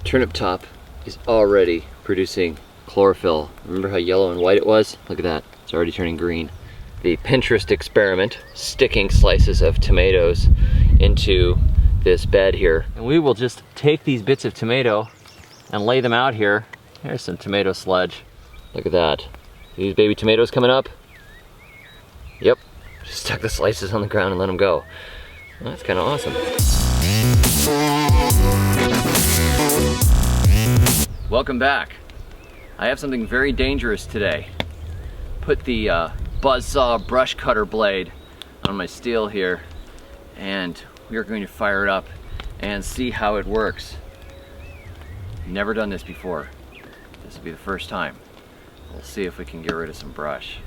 turnip top is already producing chlorophyll. Remember how yellow and white it was? Look at that, it's already turning green. The Pinterest experiment, sticking slices of tomatoes into this bed here. And we will just take these bits of tomato and lay them out here. Here's some tomato sludge. Look at that. These baby tomatoes coming up. Yep, just stuck the slices on the ground and let them go. Well, that's kind of awesome. Welcome back. I have something very dangerous today. Put the Buzzsaw brush cutter blade on my Stihl here, and we are going to fire it up and see how it works. Never done this before. This will be the first time. We'll see if we can get rid of some brush.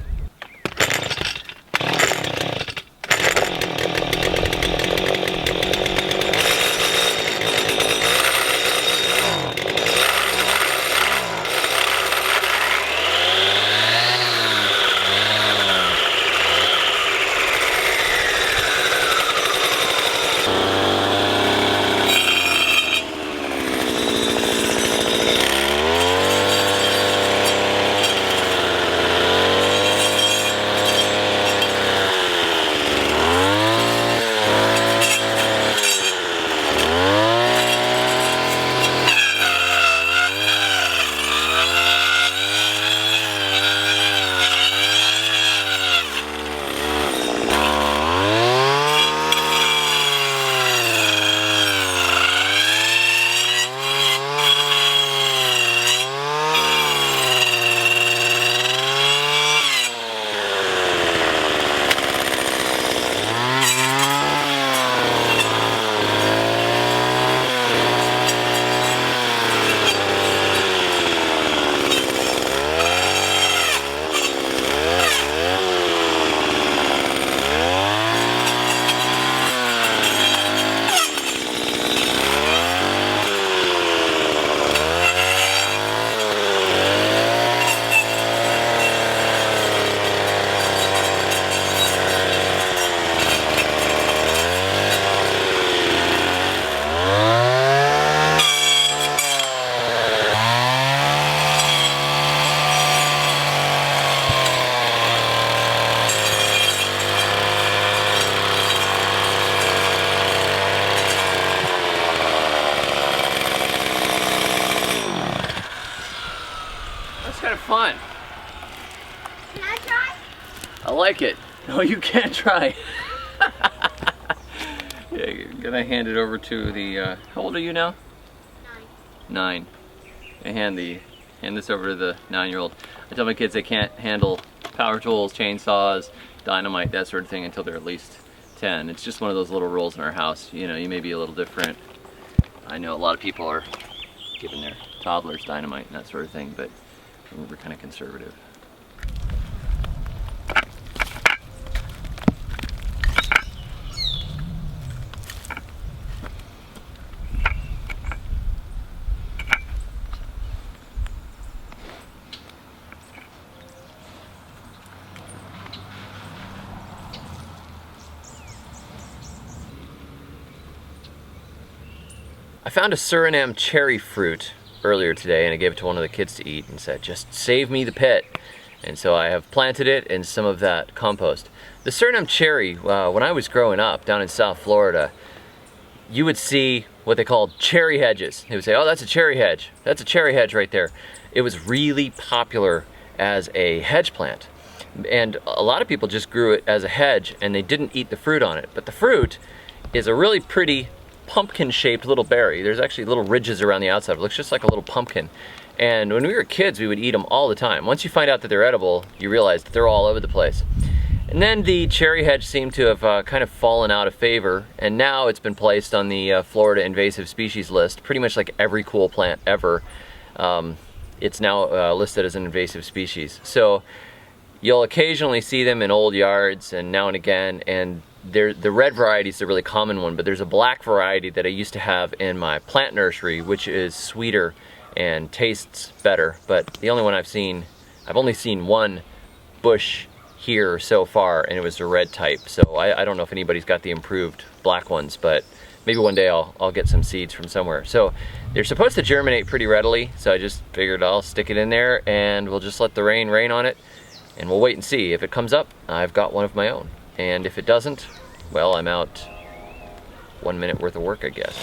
Kind of fun. Can I try? I like it. No, you can't try. Yeah, you're gonna hand it over to the, how old are you now? 9. I hand this over to the 9-year-old. I tell my kids they can't handle power tools, chainsaws, dynamite, that sort of thing until they're at least 10. It's just one of those little rules in our house. You know, you may be a little different. I know a lot of people are giving their toddlers dynamite and that sort of thing, but we're kind of conservative. I found a Suriname cherry fruit earlier today, and I gave it to one of the kids to eat and said, just save me the pit. And so I have planted it in some of that compost. The Suriname cherry, when I was growing up down in South Florida, you would see what they called cherry hedges. They would say, oh, that's a cherry hedge. That's a cherry hedge right there. It was really popular as a hedge plant. And a lot of people just grew it as a hedge and they didn't eat the fruit on it. But the fruit is a really pretty pumpkin-shaped little berry. There's actually little ridges around the outside. It looks just like a little pumpkin. And when we were kids, we would eat them all the time. Once you find out that they're edible, you realize that they're all over the place. And then the cherry hedge seemed to have kind of fallen out of favor, and now it's been placed on the Florida invasive species list. Pretty much like every cool plant ever, it's now listed as an invasive species. So you'll occasionally see them in old yards and now and again, and the red variety is the really common one, but there's a black variety that I used to have in my plant nursery, which is sweeter and tastes better. But the only one I've only seen one bush here so far, and it was the red type. So I don't know if anybody's got the improved black ones, but maybe one day I'll get some seeds from somewhere. So they're supposed to germinate pretty readily, so I just figured I'll stick it in there and we'll just let the rain on it, and we'll wait and see. If it comes up, I've got one of my own. And if it doesn't, well, I'm out 1 minute worth of work, I guess.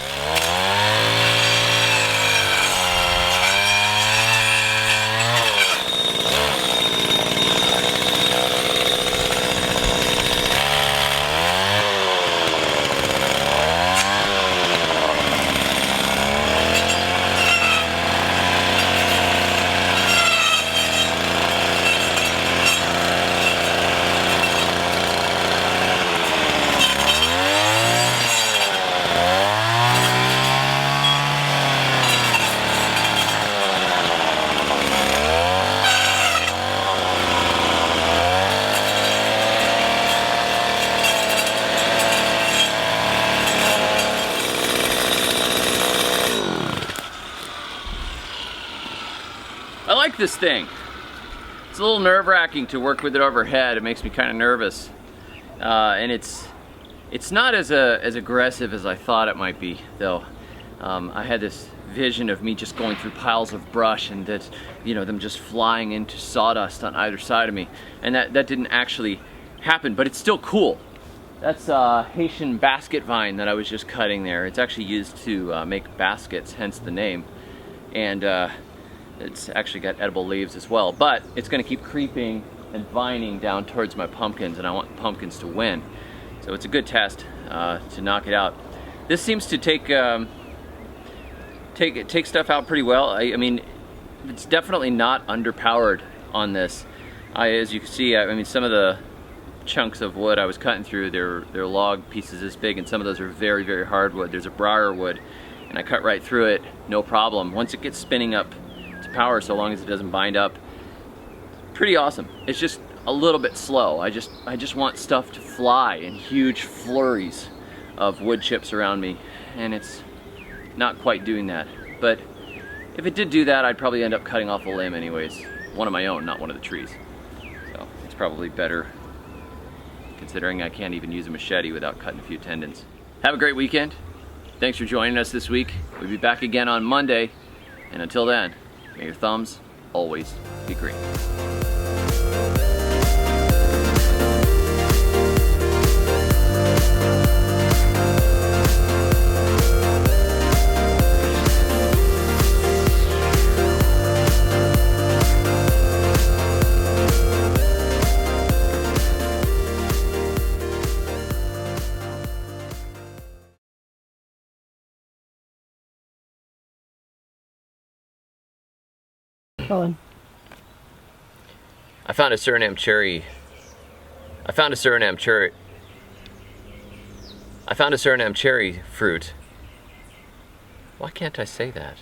I like this thing. It's a little nerve-wracking to work with it overhead. It makes me kind of nervous, and it's not as aggressive as I thought it might be, though. I had this vision of me just going through piles of brush and that, you know, them just flying into sawdust on either side of me, and that didn't actually happen. But it's still cool. That's Haitian basket vine that I was just cutting there. It's actually used to make baskets, hence the name, and it's actually got edible leaves as well, but it's going to keep creeping and vining down towards my pumpkins, and I want pumpkins to win. So it's a good test to knock it out. This seems to take stuff out pretty well. I mean, it's definitely not underpowered on this. As you can see, I mean, some of the chunks of wood I was cutting through, they're log pieces this big, and some of those are very, very hardwood. There's a briar wood, and I cut right through it, no problem. Once it gets spinning up to power, so long as it doesn't bind up, pretty awesome. It's just a little bit slow. I just want stuff to fly in huge flurries of wood chips around me, and it's not quite doing that. But if it did do that, I'd probably end up cutting off a limb anyways. One of my own, not one of the trees. So it's probably better, considering I can't even use a machete without cutting a few tendons. Have a great weekend. Thanks for joining us this week. We'll be back again on Monday, and until then, may your thumbs always be green. Colin. I found a Suriname cherry fruit. Why can't I say that?